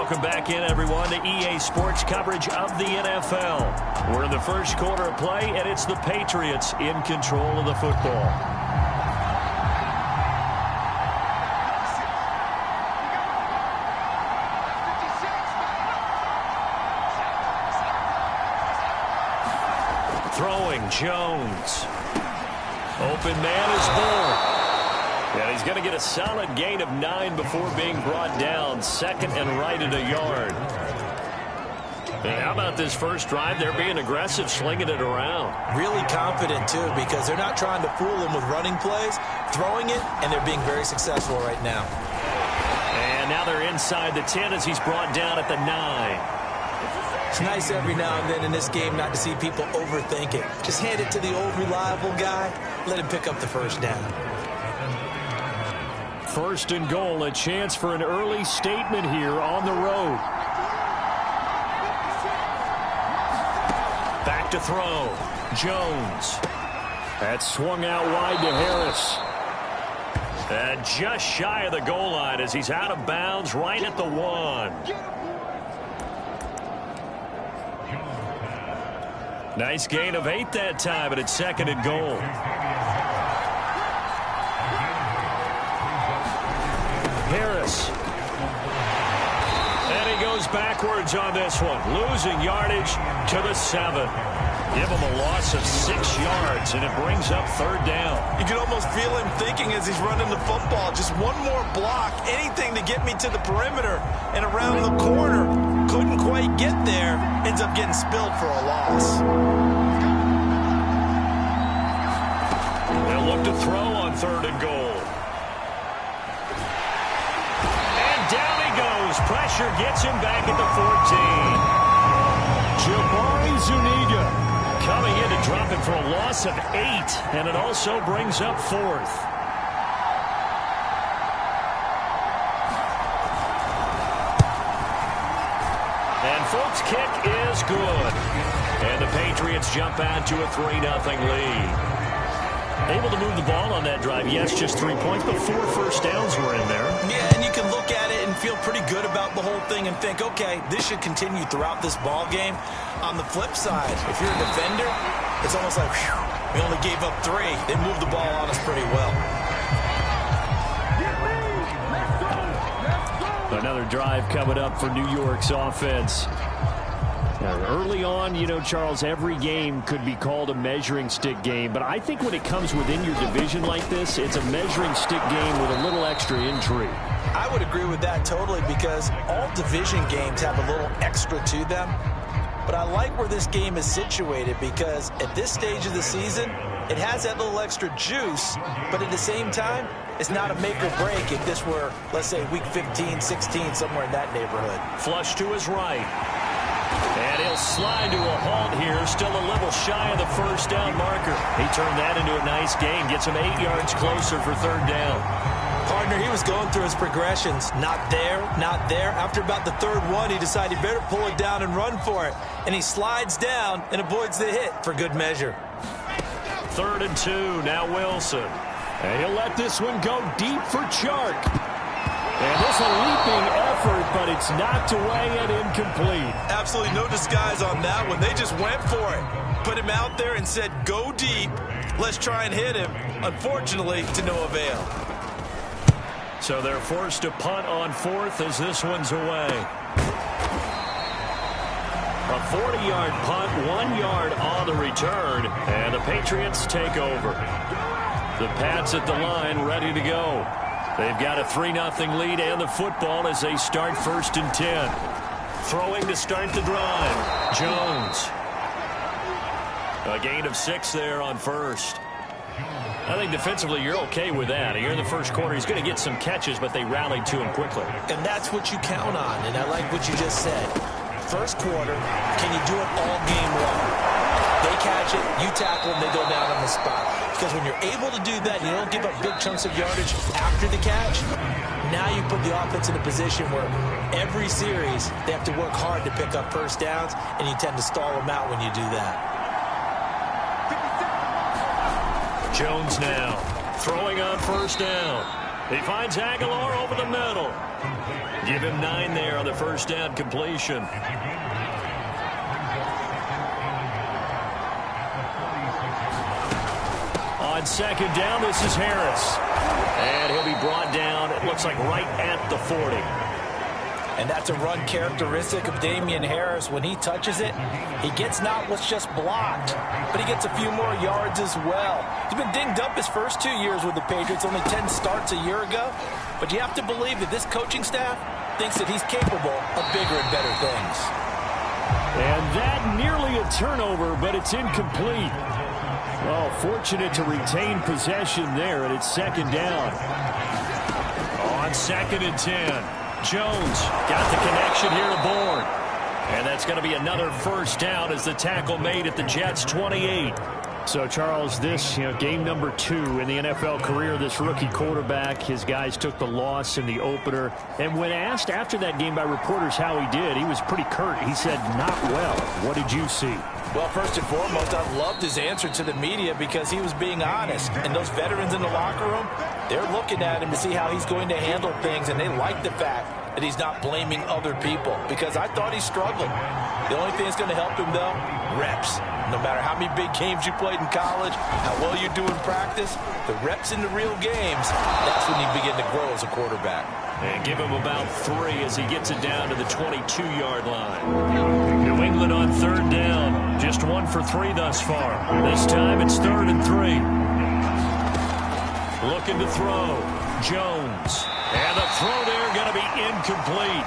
Welcome back in, everyone, to EA Sports coverage of the NFL. We're in the first quarter of play, and it's the Patriots in control of the football. Throwing, Jones. Open man is Bull. And he's going to get a solid gain of 9 before being brought down. Second and right at a yard. And how about this first drive? They're being aggressive, slinging it around. Really confident, too, because they're not trying to fool them with running plays, throwing it, and they're being very successful right now. And now they're inside the 10 as he's brought down at the 9. It's nice every now and then in this game not to see people overthink it. Just hand it to the old reliable guy, let him pick up the first down. First and goal, a chance for an early statement here on the road. Back to throw. Jones. That's swung out wide to Harris. And just shy of the goal line as he's out of bounds right at the 1. Nice gain of 8 that time, but it's second and goal. Harris. And he goes backwards on this one, losing yardage to the 7. Give him a loss of 6 yards, and it brings up third down. You can almost feel him thinking as he's running the football. Just one more block, anything to get me to the perimeter and around the corner. Couldn't quite get there. Ends up getting spilled for a loss. They'll look to throw on third and goal. Down he goes. Pressure gets him back at the 14. Jabari Zuniga coming in to drop it for a loss of 8. And it also brings up fourth. And Folks' kick is good. And the Patriots jump out to a 3-0 lead. Able to move the ball on that drive. Yes, just 3 points, but 4 first downs were in there. Yeah, and you can look at it and feel pretty good about the whole thing and think, okay, this should continue throughout this ball game. On the flip side, if you're a defender, it's almost like, whew, we only gave up 3. They moved the ball on us pretty well. Another drive coming up for New York's offense. Now, early on, you know, Charles, every game could be called a measuring stick game. But I think when it comes within your division like this, it's a measuring stick game with a little extra intrigue. I would agree with that totally because all division games have a little extra to them. But I like where this game is situated because at this stage of the season, it has that little extra juice. But at the same time, it's not a make or break if this were, let's say, week 15, 16, somewhere in that neighborhood. Flush to his right. And he'll slide to a halt here, still a little shy of the first down marker. He turned that into a nice gain, gets him 8 yards closer for third down. Partner, he was going through his progressions. Not there, not there. After about the third one, he decided he better pull it down and run for it. And he slides down and avoids the hit for good measure. 3rd and 2, now Wilson. And he'll let this one go deep for Chark. And this a leaping effort, but it's knocked away and incomplete. Absolutely no disguise on that one. They just went for it. Put him out there and said, go deep. Let's try and hit him. Unfortunately, to no avail. So they're forced to punt on 4th as this one's away. A 40-yard punt, 1 yard on the return, and the Patriots take over. The Pats at the line, ready to go. They've got a 3-0 lead and the football as they start 1st and 10. Throwing to start the drive. Jones. A gain of 6 there on first. I think defensively you're okay with that. Here in the first quarter, he's going to get some catches, but they rallied to him quickly. And that's what you count on, and I like what you just said. First quarter, can you do it all game long? They catch it, you tackle them, they go down on the spot. Because when you're able to do that, you don't give up big chunks of yardage after the catch. Now you put the offense in a position where every series they have to work hard to pick up first downs, and you tend to stall them out when you do that. Jones now throwing on first down. He finds Aguilar over the middle. Give him 9 there on the first down completion. On second down, this is Harris. And he'll be brought down, it looks like right at the 40. And that's a run characteristic of Damien Harris. When he touches it, he gets not what's just blocked, but he gets a few more yards as well. He's been dinged up his first 2 years with the Patriots, only 10 starts a year ago. But you have to believe that this coaching staff thinks that he's capable of bigger and better things. And that nearly a turnover, but it's incomplete. Oh, fortunate to retain possession there, and it's second down. On second and 10, Jones got the connection here to Bourne. And that's going to be another first down as the tackle made at the Jets' 28. So, Charles, this, game number 2 in the NFL career, this rookie quarterback, his guys took the loss in the opener. And when asked after that game by reporters how he did, he was pretty curt. He said, not well. What did you see? Well, first and foremost, I loved his answer to the media because he was being honest. And those veterans in the locker room, they're looking at him to see how he's going to handle things, and they like the fact that he's not blaming other people, because I thought he struggled. The only thing that's going to help him, though, reps. No matter how many big games you played in college, how well you do in practice, the reps in the real games, that's when you begin to grow as a quarterback. And give him about 3 as he gets it down to the 22-yard line. New England on third down. Just 1 for 3 thus far. This time it's 3rd and 3. Looking to throw. Jones. And the throw there going to be incomplete.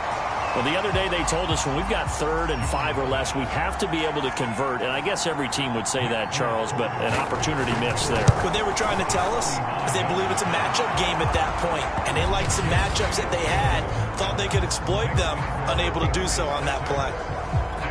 Well, the other day they told us when we've got 3rd and 5 or less, we have to be able to convert. And I guess every team would say that, Charles, but an opportunity missed there. What they were trying to tell us is they believe it's a matchup game at that point. And they liked some matchups that they had, thought they could exploit them, unable to do so on that play.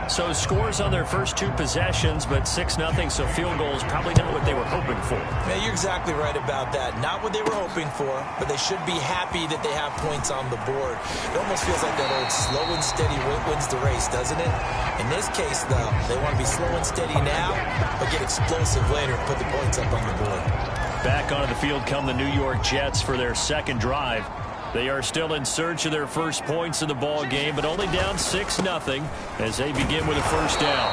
So scores on their first 2 possessions, but 6-0, so field goals probably not what they were hoping for. Yeah, you're exactly right about that. Not what they were hoping for, but they should be happy that they have points on the board. It almost feels like that old slow and steady wins the race, doesn't it? In this case, though, they want to be slow and steady now, but get explosive later and put the points up on the board. Back onto the field come the New York Jets for their second drive. They are still in search of their first points in the ball game, but only down 6-0 as they begin with a first down.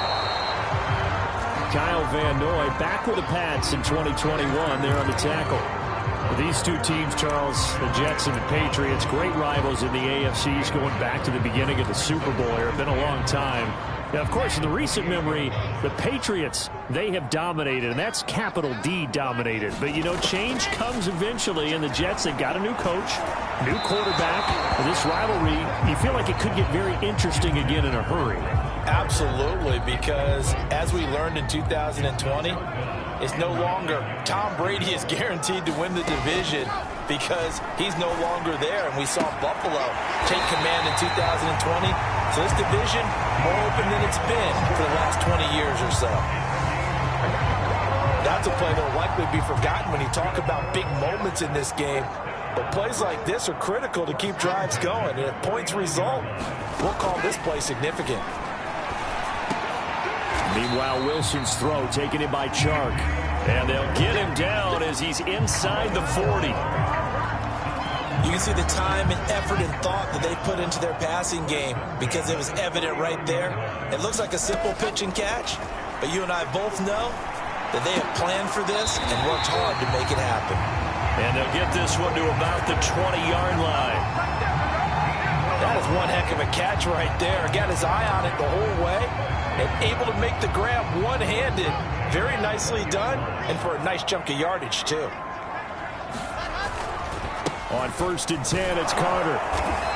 Kyle Van Noy back with the Pats in 2021 there on the tackle. These two teams, Charles, the Jets and the Patriots, great rivals in the AFCs going back to the beginning of the Super Bowl era. Been a long time. Now, of course, in the recent memory, the Patriots, they have dominated, and that's capital D dominated. But, change comes eventually, and the Jets, they've got a new coach, new quarterback. This rivalry, you feel like it could get very interesting again in a hurry. Absolutely, because as we learned in 2020, it's no longer Tom Brady is guaranteed to win the division because he's no longer there. And we saw Buffalo take command in 2020. So this division, more open than it's been for the last 20 years or so. That's a play that will likely be forgotten when you talk about big moments in this game. But plays like this are critical to keep drives going. And if points result, we'll call this play significant. Meanwhile, Wilson's throw taken in by Chark. And they'll get him down as he's inside the 40. You can see the time and effort and thought that they put into their passing game because it was evident right there. It looks like a simple pitch and catch, but you and I both know that they have planned for this and worked hard to make it happen. And they'll get this one to about the 20-yard line. That is one heck of a catch right there. Got his eye on it the whole way and able to make the grab one-handed. Very nicely done, and for a nice chunk of yardage, too. On 1st and 10, it's Carter.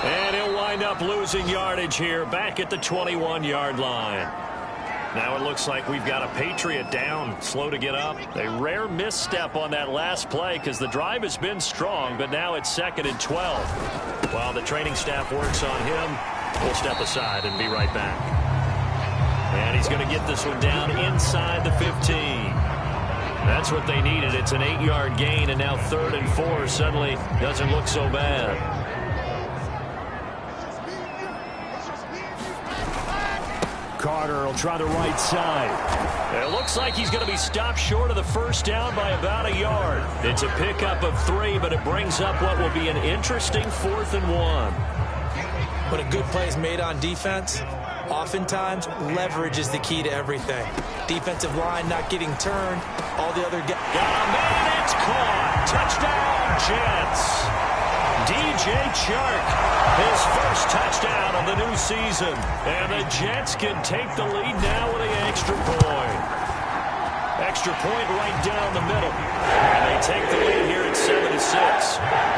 And he'll wind up losing yardage here back at the 21-yard line. Now it looks like we've got a Patriot down, slow to get up. A rare misstep on that last play because the drive has been strong, but now it's 2nd and 12. While the training staff works on him, we'll step aside and be right back. And he's going to get this one down inside the 15. That's what they needed. It's an 8-yard gain, and now 3rd and 4 suddenly doesn't look so bad. Carter will try the right side. It looks like he's going to be stopped short of the first down by about a yard. It's a pickup of 3, but it brings up what will be an interesting 4th and 1. When a good play is made on defense, oftentimes leverage is the key to everything. Defensive line not getting turned, all the other guys. Got a man, it's caught. Touchdown, Jets. DJ Chark, his first touchdown of the new season. And the Jets can take the lead now with an extra point. Extra point right down the middle. And they take the lead here at 7-6.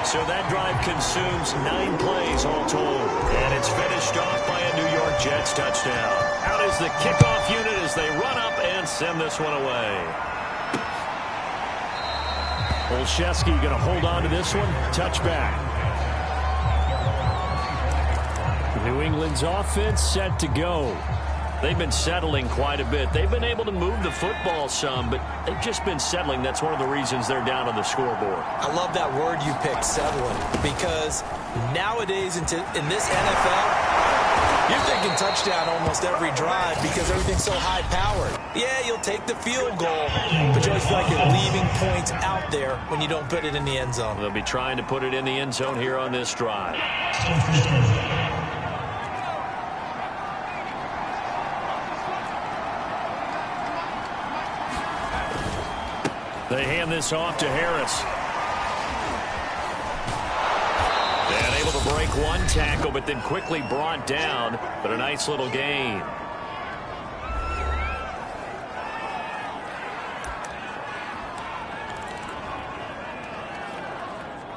So that drive consumes 9 plays all told. And it's finished off by a New York Jets touchdown. Out is the kickoff unit as they run up and send this one away. Olszewski going to hold on to this one. Touchback. New England's offense set to go. They've been settling quite a bit. They've been able to move the football some, but they've just been settling. That's one of the reasons they're down on the scoreboard. I love that word you picked, settling, because nowadays in this NFL, you're thinking touchdown almost every drive because everything's so high-powered. Yeah, you'll take the field goal, but you always feel like you're leaving points out there when you don't put it in the end zone. They'll be trying to put it in the end zone here on this drive. They hand this off to Harris. And able to break one tackle, but then quickly brought down. But a nice little gain.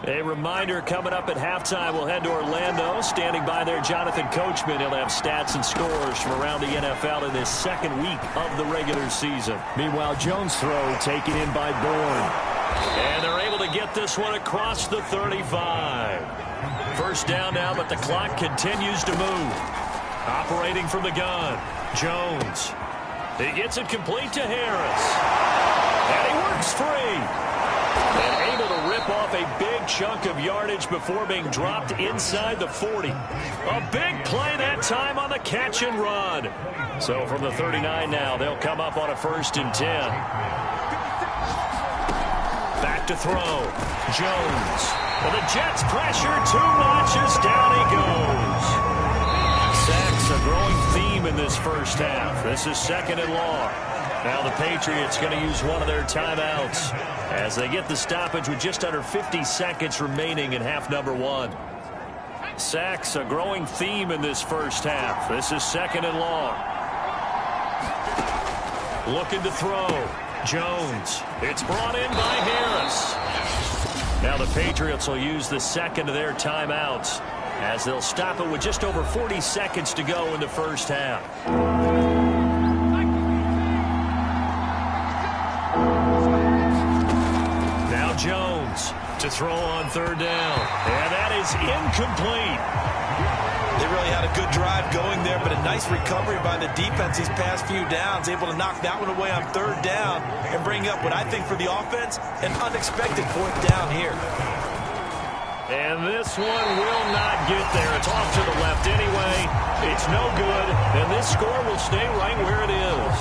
A reminder, coming up at halftime, we'll head to Orlando. Standing by there, Jonathan Coachman. He'll have stats and scores from around the NFL in this second week of the regular season. Meanwhile, Jones' throw taken in by Bourne. And they're able to get this one across the 35. First down now, but the clock continues to move. Operating from the gun, Jones. He gets it complete to Harris. And he works free. And able to rip off a big chunk of yardage before being dropped inside the 40. A big play that time on the catch and run. So from the 39 now, they'll come up on a 1st and 10. Back to throw. Jones. Well, the Jets pressure too much as down he goes. Sacks a growing theme in this first half. This is 2nd and long. Now the Patriots going to use one of their timeouts as they get the stoppage with just under 50 seconds remaining in half number 1. Sacks a growing theme in this first half. This is 2nd and long. Looking to throw. Jones. It's brought in by Harris. Now the Patriots will use the second of their timeouts as they'll stop it with just over 40 seconds to go in the first half. Now Jones to throw on 3rd down. And that is incomplete. They really had a good drive going there, but a nice recovery by the defense these past few downs, able to knock that one away on 3rd down and bring up what I think for the offense, an unexpected 4th down here. And this one will not get there. It's off to the left anyway. It's no good, and this score will stay right where it is.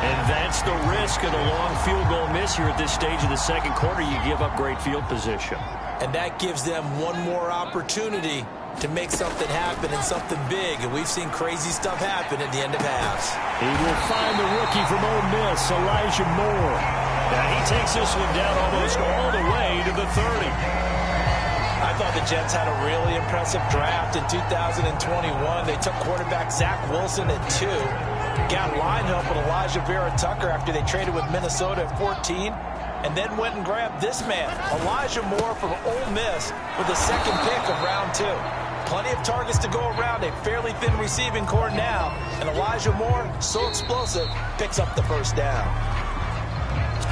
And that's the risk of the long field goal miss here at this stage of the second quarter. You give up great field position. And that gives them one more opportunity to make something happen and something big. And we've seen crazy stuff happen at the end of halves. He will find the rookie from Ole Miss, Elijah Moore. Now he takes this one down almost all the way to the 30. I thought the Jets had a really impressive draft in 2021. They took quarterback Zach Wilson at 2. Got line help with Elijah Vera-Tucker after they traded with Minnesota at 14. And then went and grabbed this man, Elijah Moore from Ole Miss, with the 2nd pick of round 2. Plenty of targets to go around, a fairly thin receiving core now. And Elijah Moore, so explosive, picks up the 1st down.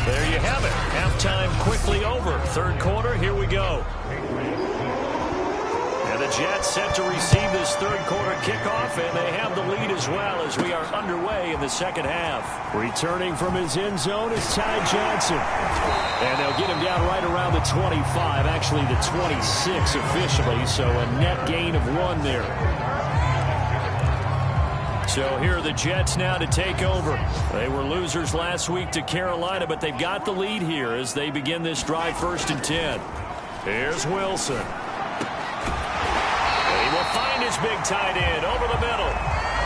There you have it. Halftime quickly over. 3rd quarter, here we go. And the Jets set to receive this 3rd quarter kickoff, and they have the lead as well as we are underway in the second half. Returning from his end zone is Ty Johnson. And they'll get him down right around the 25, actually the 26 officially, so a net gain of 1 there. So here are the Jets now to take over. They were losers last week to Carolina, but they've got the lead here as they begin this drive 1st and 10. Here's Wilson. his big tight end over the middle.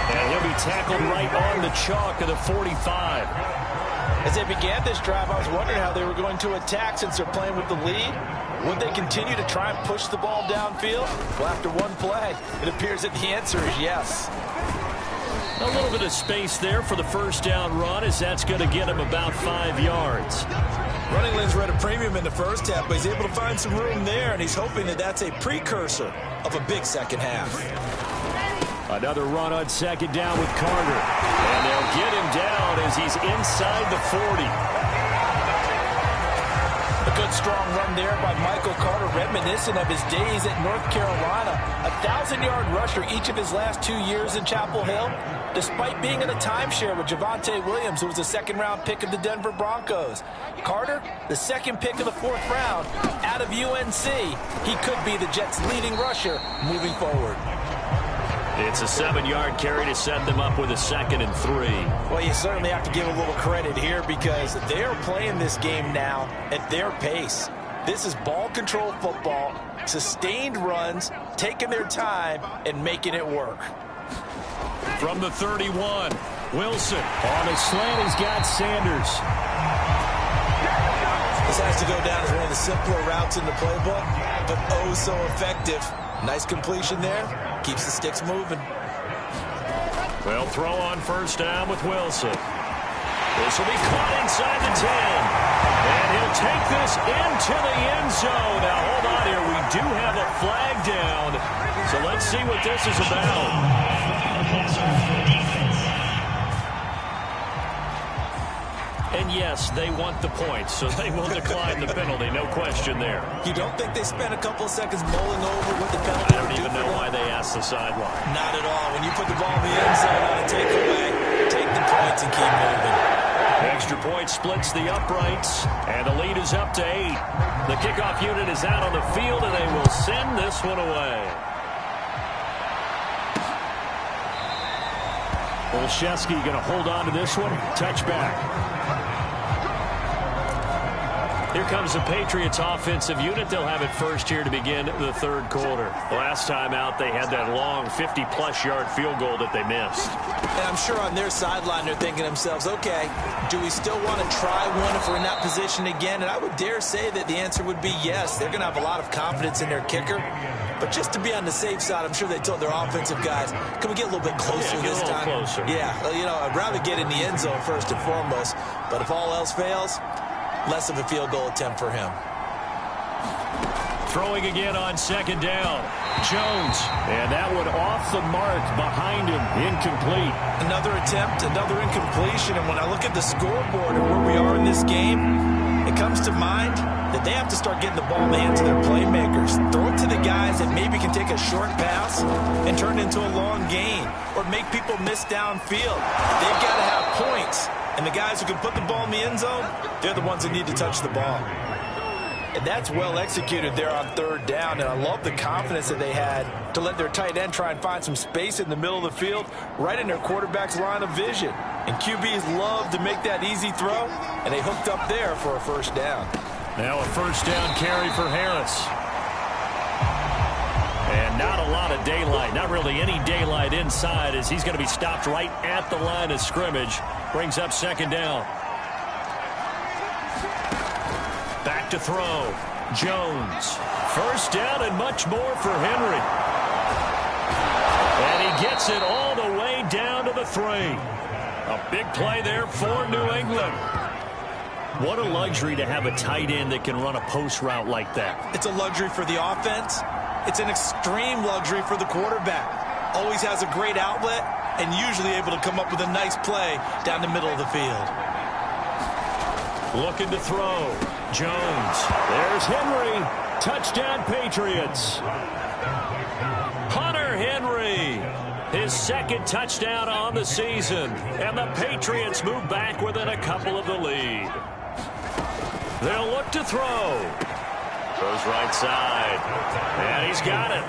And he'll be tackled right on the chalk of the 45. As they began this drive, I was wondering how they were going to attack since they're playing with the lead. Would they continue to try and push the ball downfield? Well, after one play, it appears that the answer is yes. A little bit of space there for the first down run, as that's going to get him about 5 yards. Running lanes were at a premium in the first half, but he's able to find some room there, and he's hoping that that's a precursor of a big second half. Another run on second down with Carter. And they'll get him down as he's inside the 40. A good strong run there by Michael Carter, reminiscent of his days at North Carolina. A 1,000-yard rusher each of his last 2 years in Chapel Hill, despite being in a timeshare with Javonte Williams, who was a second-round pick of the Denver Broncos. Carter, the second pick of the 4th round out of UNC. He could be the Jets' leading rusher moving forward. It's a 7-yard carry to set them up with a 2nd and 3. Well, you certainly have to give a little credit here because they are playing this game now at their pace. This is ball control football, sustained runs, taking their time, and making it work. From the 31, Wilson. On a slant, he's got Sanders. This has to go down as one of the simpler routes in the playbook, but oh so effective. Nice completion there. Keeps the sticks moving. They'll throw on first down with Wilson. This will be caught inside the 10. And he'll take this into the end zone. Now, hold on here. We do have a flag down. So let's see what this is about. And yes, they want the points, so they will decline the penalty. No question there. You don't think they spent a couple of seconds mulling over what the penalty? I don't even know why they asked the sideline. Not at all. When you put the ball in the end zone on a takeaway, take the points and keep moving. Extra point splits the uprights, and the lead is up to 8. The kickoff unit is out on the field, and they will send this one away. Olszewski going to hold on to this one. Touchback. Here comes the Patriots offensive unit. They'll have it first here to begin the 3rd quarter. Last time out, they had that long 50-plus yard field goal that they missed. And I'm sure on their sideline they're thinking to themselves, okay, do we still want to try one if we're in that position again? And I would dare say that the answer would be yes. They're going to have a lot of confidence in their kicker. But just to be on the safe side, I'm sure they told their offensive guys, can we get a little bit closer this time? Closer. Yeah, you know, I'd rather get in the end zone first and foremost. But if all else fails, less of a field goal attempt for him. Throwing again on second down. Jones. And that one off the mark behind him. Incomplete. Another attempt, another incompletion. And when I look at the scoreboard and where we are in this game, it comes to mind that they have to start getting the ball in the hands of their playmakers. Throw it to the guys that maybe can take a short pass and turn it into a long gain or make people miss downfield. They've got to have points. And the guys who can put the ball in the end zone, they're the ones that need to touch the ball. And that's well executed there on 3rd down. And I love the confidence that they had to let their tight end try and find some space in the middle of the field, right in their quarterback's line of vision. And QBs love to make that easy throw, and they hooked up there for a first down. Now a first down carry for Harris. And not a lot of daylight, not really any daylight inside as he's going to be stopped right at the line of scrimmage. Brings up second down. Back to throw. Jones. First down and much more for Henry. And he gets it all the way down to the 3. A big play there for New England. What a luxury to have a tight end that can run a post route like that. It's a luxury for the offense. It's an extreme luxury for the quarterback. Always has a great outlet and usually able to come up with a nice play down the middle of the field. Looking to throw. Jones. There's Henry. Touchdown Patriots. Hunter Henry. His 2nd touchdown on the season. And the Patriots move back within a couple of the lead. They'll look to throw. Goes right side. And he's got it.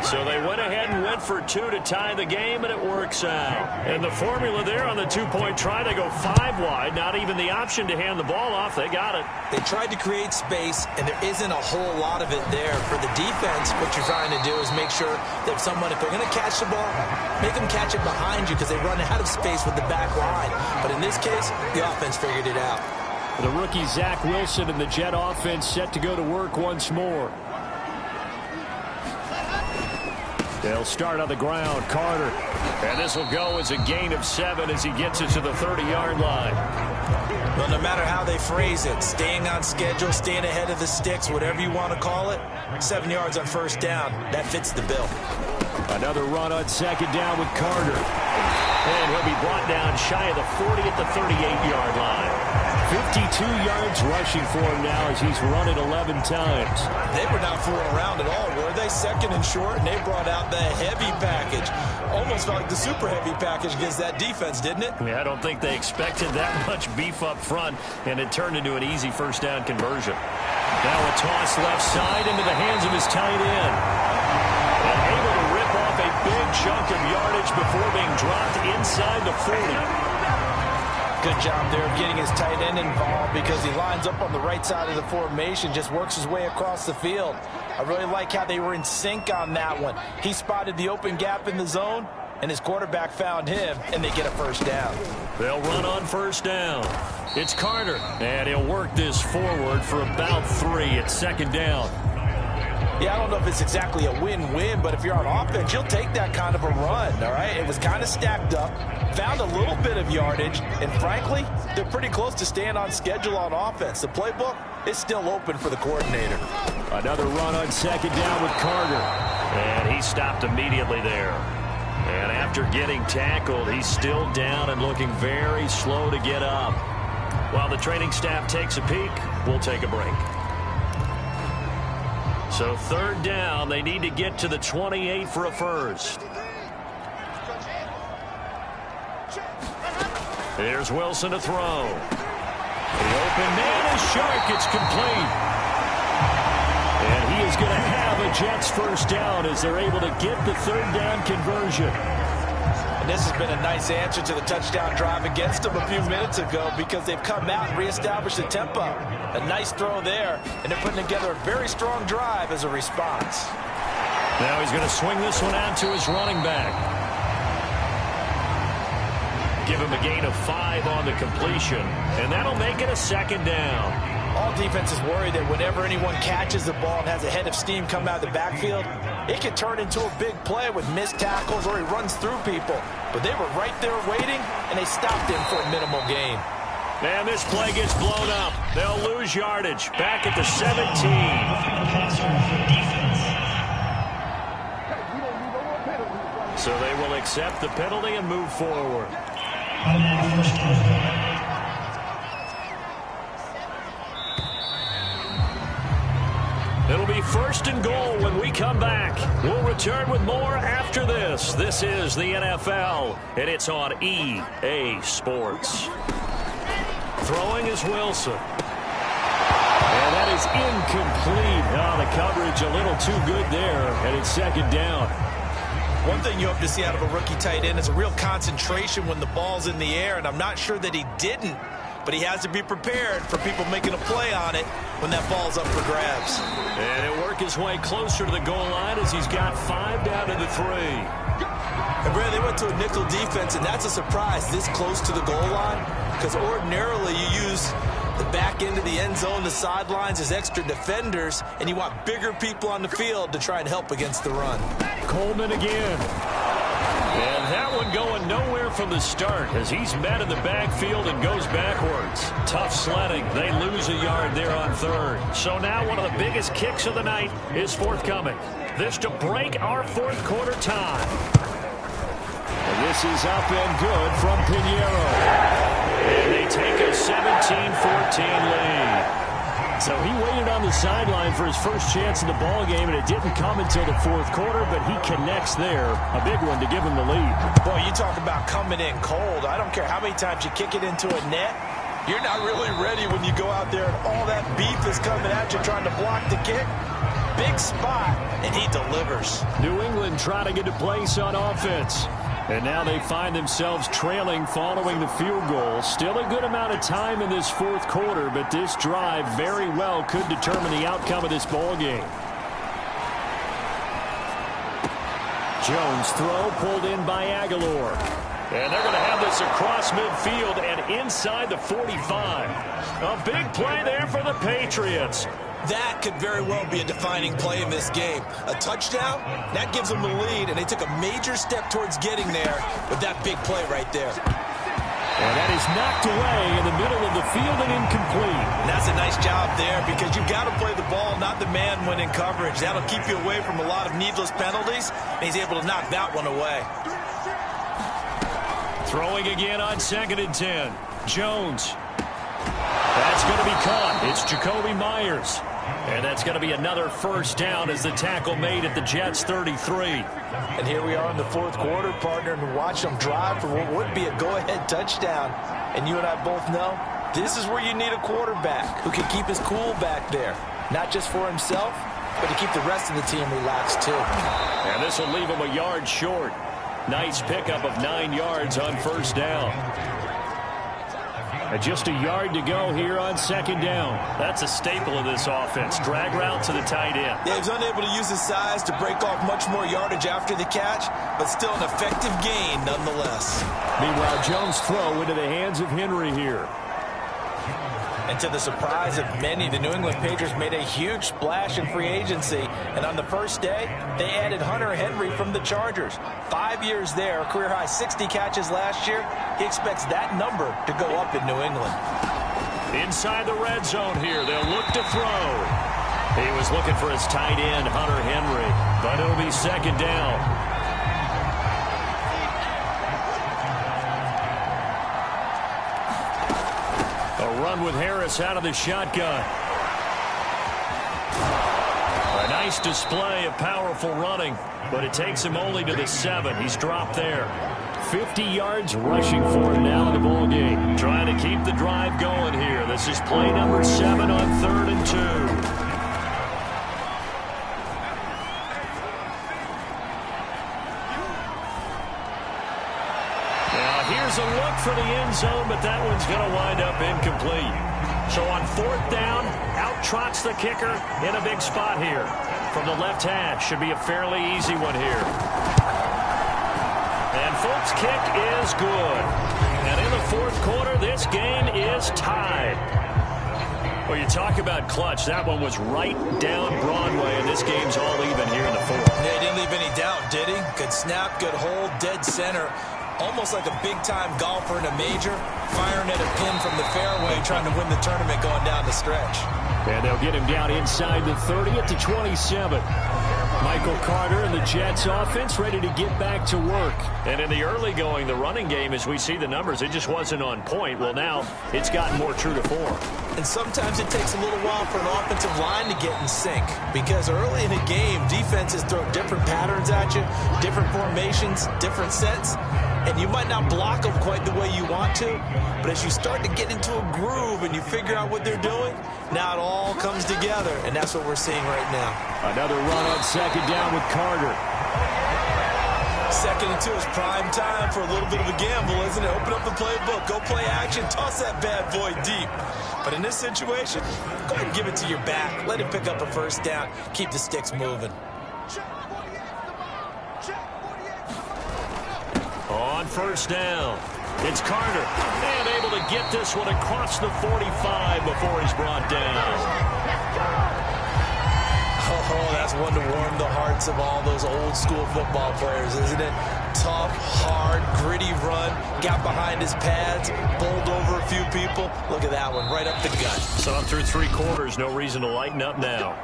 So they went ahead and went for two to tie the game, and it works out. And the formula there on the two-point try, they go 5 wide. Not even the option to hand the ball off. They got it. They tried to create space, and there isn't a whole lot of it there. For the defense, what you're trying to do is make sure that if they're going to catch the ball, make them catch it behind you because they run out of space with the back line. But in this case, the offense figured it out. The rookie Zach Wilson and the Jet offense set to go to work once more. They'll start on the ground. Carter. And this will go as a gain of 7 as he gets it to the 30-yard line. Well, no matter how they phrase it, staying on schedule, staying ahead of the sticks, whatever you want to call it, 7 yards on first down, that fits the bill. Another run on second down with Carter. And he'll be brought down shy of the 40 at the 38-yard line. 52 yards rushing for him now as he's run it 11 times. They were not fooling around at all, were they? Second and short, and they brought out the heavy package. Almost felt like the super heavy package against that defense, didn't it? Yeah, I don't think they expected that much beef up front, and it turned into an easy first down conversion. Now a toss left side into the hands of his tight end. And able to rip off a big chunk of yardage before being dropped inside the 40. Good job there of getting his tight end involved because he lines up on the right side of the formation, just works his way across the field. I really like how they were in sync on that one. He spotted the open gap in the zone, and his quarterback found him, and they get a first down. They'll run on first down. It's Carter, and he'll work this forward for about 3 at second down. Yeah, I don't know if it's exactly a win-win, but if you're on offense, you'll take that kind of a run, all right? It was kind of stacked up, found a little bit of yardage, and frankly, they're pretty close to staying on schedule on offense. The playbook is still open for the coordinator. Another run on second down with Carter, and he stopped immediately there. And after getting tackled, he's still down and looking very slow to get up. While the training staff takes a peek, we'll take a break. So third down, they need to get to the 28 for a first. Here's Wilson to throw. The open man is Shark. It's complete. And he is going to have a Jets first down as they're able to get the third down conversion. And this has been a nice answer to the touchdown drive against them a few minutes ago because they've come out and reestablished the tempo. A nice throw there, and they're putting together a very strong drive as a response. Now he's going to swing this one out to his running back. Give him a gain of 5 on the completion, and that'll make it a second down. All defenses worry that whenever anyone catches the ball and has a head of steam come out of the backfield, it can turn into a big play with missed tackles or he runs through people. But they were right there waiting, and they stopped him for a minimal gain. Man, this play gets blown up. They'll lose yardage. Back at the 17. So they will accept the penalty and move forward. It'll be first and goal when we come back. We'll return with more after this. This is the NFL, and it's on EA Sports. Throwing is Wilson. And that is incomplete. Oh, the coverage a little too good there, and it's second down. One thing you hope to see out of a rookie tight end is a real concentration when the ball's in the air, and I'm not sure that he didn't. But he has to be prepared for people making a play on it when that ball's up for grabs. And he'll work his way closer to the goal line as he's got 5 down to the 3. And Brad, they went to a nickel defense, and that's a surprise this close to the goal line because ordinarily you use the back end of the end zone, the sidelines as extra defenders, and you want bigger people on the field to try and help against the run. Coleman again. And that one going nowhere from the start as he's met in the backfield and goes backwards. Tough sledding. They lose a yard there on third. So now one of the biggest kicks of the night is forthcoming. This to break our fourth quarter time. And this is up and good from Pinheiro. And they take a 17-14 lead. So he waited on the sideline for his first chance in the ball game, and it didn't come until the fourth quarter, but he connects there. A big one to give him the lead. Boy, you talk about coming in cold. I don't care how many times you kick it into a net. You're not really ready when you go out there and all that beef is coming at you trying to block the kick. Big spot, and he delivers. New England trying to get a place on offense. And now they find themselves trailing following the field goal. Still a good amount of time in this fourth quarter, but this drive very well could determine the outcome of this ball game. Jones throw pulled in by Aguilar. And they're going to have this across midfield and inside the 45. A big play there for the Patriots. That could very well be a defining play in this game. A touchdown, that gives them the lead, and they took a major step towards getting there with that big play right there. And that is knocked away in the middle of the field and incomplete. And that's a nice job there because you've got to play the ball, not the man when in coverage. That'll keep you away from a lot of needless penalties, and he's able to knock that one away. Throwing again on 2nd and 10. Jones. That's going to be caught. It's Jakobi Meyers. And that's going to be another first down as the tackle made at the Jets' 33. And here we are in the fourth quarter, partner, and watch them drive for what would be a go-ahead touchdown. And you and I both know this is where you need a quarterback who can keep his cool back there. Not just for himself, but to keep the rest of the team relaxed too. And this will leave him a yard short. Nice pickup of 9 yards on first down. And just a yard to go here on 2nd down. That's a staple of this offense. Drag route to the tight end. Yeah, he's unable to use his size to break off much more yardage after the catch, but still an effective gain nonetheless. Meanwhile, Jones' throw into the hands of Henry here. And to the surprise of many, the New England Patriots made a huge splash in free agency. And on the first day, they added Hunter Henry from the Chargers. 5 years there, career-high 60 catches last year. He expects that number to go up in New England. Inside the red zone here, they'll look to throw. He was looking for his tight end, Hunter Henry, but it'll be 2nd down. Run with Harris out of the shotgun. A nice display of powerful running, but it takes him only to the 7. He's dropped there. 50 yards rushing for him now in the ball game. Trying to keep the drive going here. This is play number 7 on 3rd and 2. Here's a look for the end zone, but that one's going to wind up incomplete. So on 4th down, out trots the kicker in a big spot here. From the left hash, should be a fairly easy one here. And Folks' kick is good. And in the fourth quarter, this game is tied. Well, you talk about clutch. That one was right down Broadway, and this game's all even here in the fourth. Yeah, he didn't leave any doubt, did he? Good snap, good hold, dead center. Almost like a big-time golfer in a major, firing at a pin from the fairway, trying to win the tournament going down the stretch. And they'll get him down inside the 30 at the 27. Michael Carter and the Jets offense ready to get back to work. And in the early going, the running game, as we see the numbers, it just wasn't on point. Well, now it's gotten more true to form. And sometimes it takes a little while for an offensive line to get in sync. Because early in a game, defenses throw different patterns at you, different formations, different sets. And you might not block them quite the way you want to, but as you start to get into a groove and you figure out what they're doing, now it all comes together, and that's what we're seeing right now. Another run on second down with Carter. 2nd and 2 is prime time for a little bit of a gamble, isn't it? Open up the playbook, go play action, toss that bad boy deep. But in this situation, go ahead and give it to your back. Let him pick up a first down, keep the sticks moving. On first down, it's Carter, and able to get this one across the 45 before he's brought down. Oh, that's one to warm the hearts of all those old school football players, isn't it? Tough, hard, gritty run, got behind his pads, bowled over a few people. Look at that one, right up the gut. So through 3 quarters, no reason to lighten up now.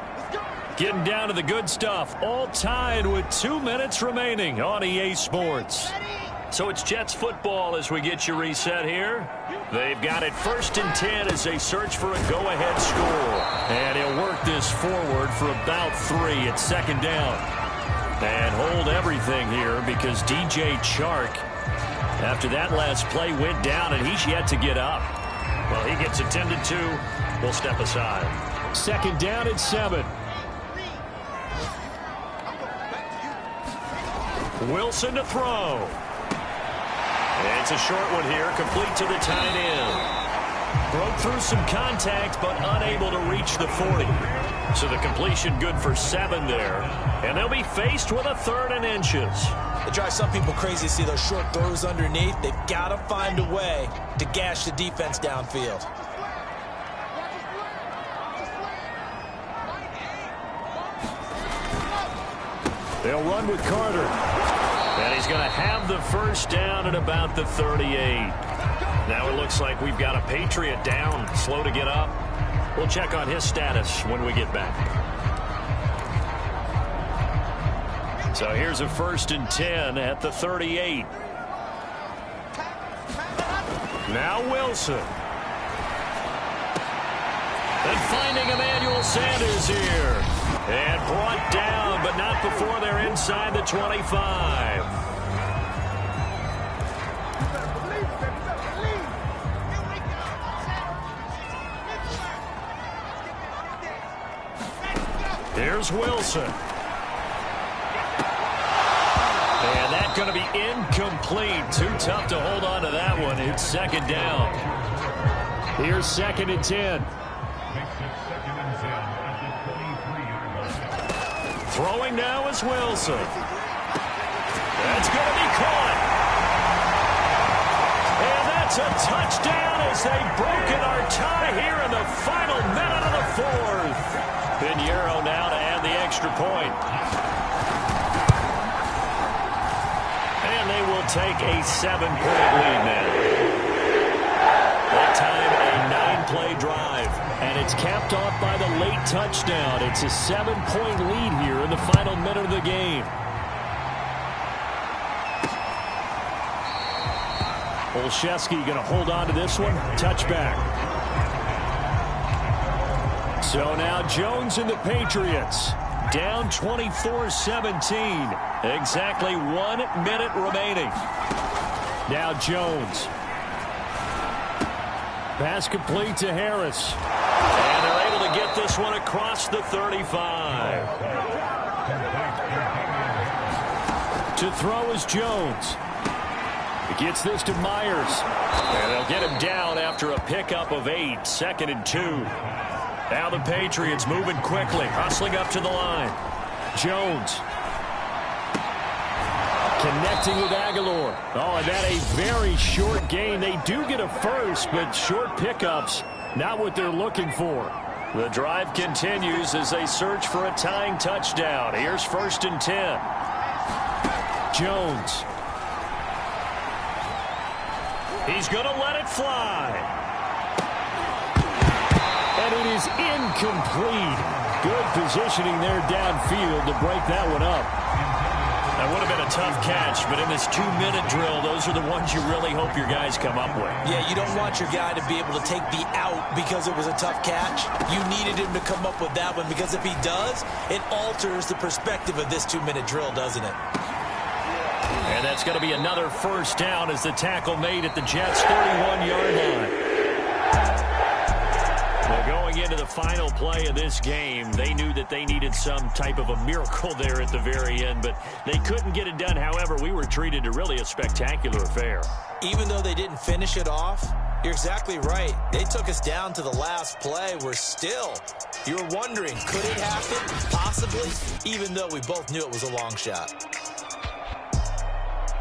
Getting down to the good stuff, all tied with 2 minutes remaining on EA Sports. So it's Jets football as we get you reset here. They've got it 1st and 10 as they search for a go-ahead score. And he'll work this forward for about 3 at 2nd down. And hold everything here because DJ Chark, after that last play, went down and he's yet to get up. Well, he gets attended to. We'll step aside. 2nd down and 7. Wilson to throw. It's a short one here, complete to the tight end. Broke through some contact, but unable to reach the 40. So the completion good for 7 there. And they'll be faced with a 3rd and inches. It drives some people crazy to see those short throws underneath. They've got to find a way to gash the defense downfield. They'll run with Carter. And he's going to have the 1st down at about the 38. Now it looks like we've got a Patriot down, slow to get up. We'll check on his status when we get back. So here's a 1st and 10 at the 38. Now Wilson. And finding Emmanuel Sanders here. And brought down, but not before they're inside the 25. Here's Wilson. And that's going to be incomplete. Too tough to hold on to that one. It's 2nd down. Here's 2nd and 10. Throwing now is Wilson. That's going to be caught. And that's a touchdown as they've broken our tie here in the final minute of the 4th. Pinheiro now to add the extra point. And they will take a 7-point lead now. That time a 9-play drive. And it's capped off by the late touchdown. It's a 7-point lead here in the final minute of the game. Olszewski going to hold on to this one. Touchback. So now Jones and the Patriots down 24-17. Exactly 1 minute remaining. Now Jones. Pass complete to Harris. And they're able to get this one across the 35. To throw is Jones. He gets this to Myers. And they'll get him down after a pickup of 8. 2nd and 2. Now the Patriots moving quickly, hustling up to the line. Jones. Connecting with Aguilar. Oh, and that a very short gain. They do get a 1st, but short pickups, not what they're looking for. The drive continues as they search for a tying touchdown. Here's 1st and 10. Jones. He's going to let it fly. And it is incomplete. Good positioning there downfield to break that one up. That would have been a tough catch, but in this 2-minute drill, those are the ones you really hope your guys come up with. Yeah, you don't want your guy to be able to take the out because it was a tough catch. You needed him to come up with that one because if he does, it alters the perspective of this 2-minute drill, doesn't it? And that's going to be another 1st down as the tackle made at the Jets' 31-yard line. Well, going into the final play of this game, they knew that they needed some type of a miracle there at the very end, but they couldn't get it done. However, we were treated to really a spectacular affair. Even though they didn't finish it off, you're exactly right. They took us down to the last play. We're still, you were wondering, could it happen? Possibly, even though we both knew it was a long shot.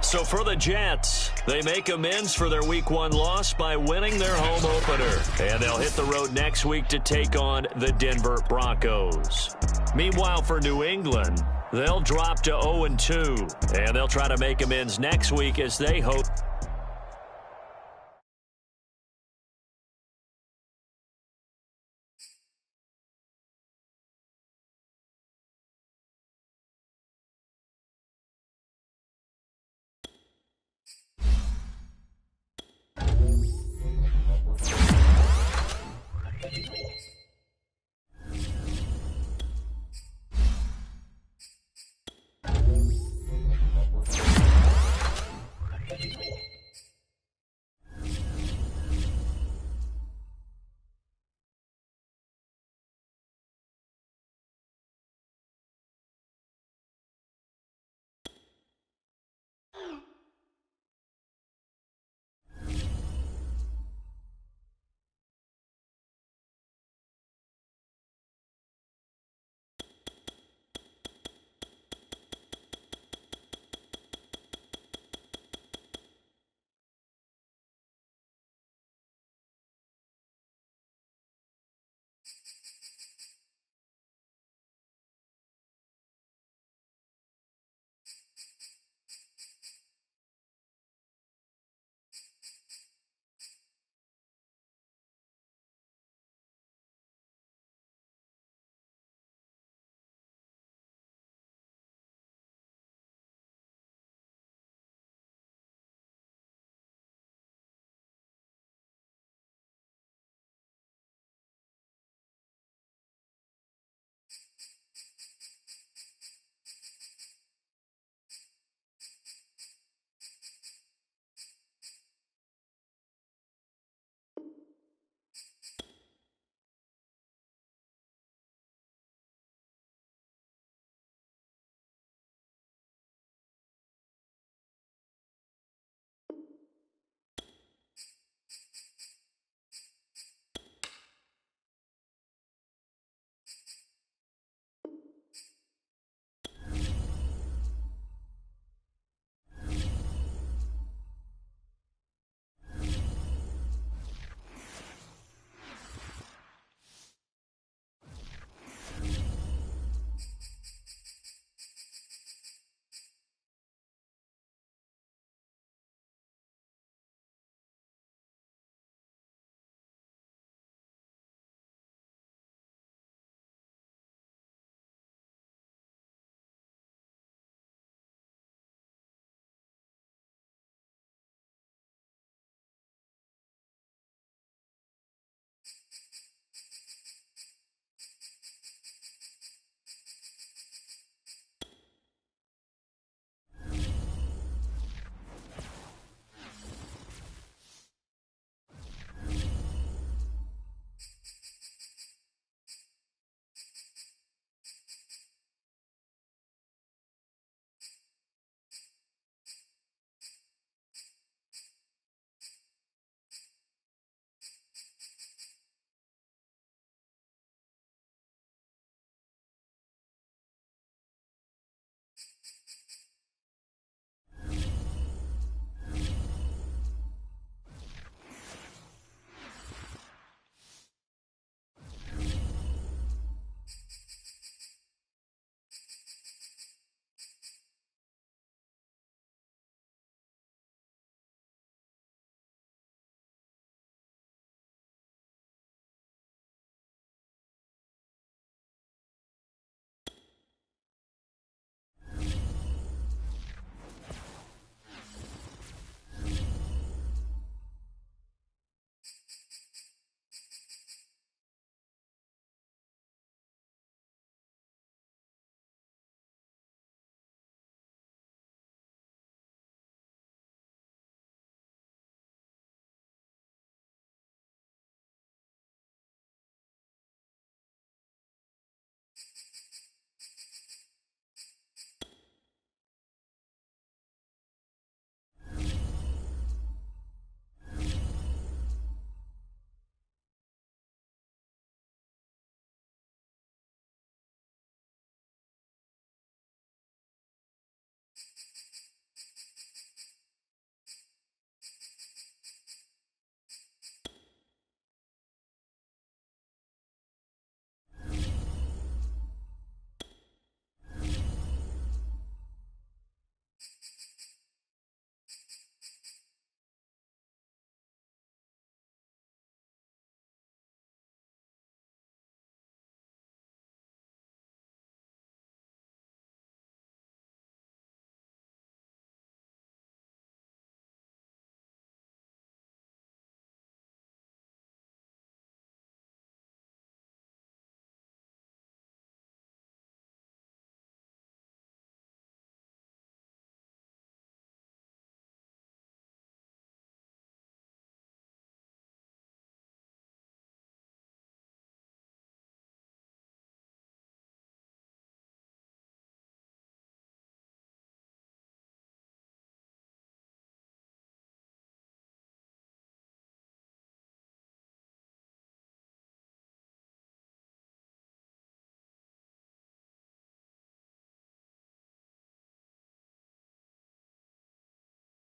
So for the Jets, they make amends for their Week 1 loss by winning their home opener. And they'll hit the road next week to take on the Denver Broncos. Meanwhile, for New England, they'll drop to 0-2. And they'll try to make amends next week as they hope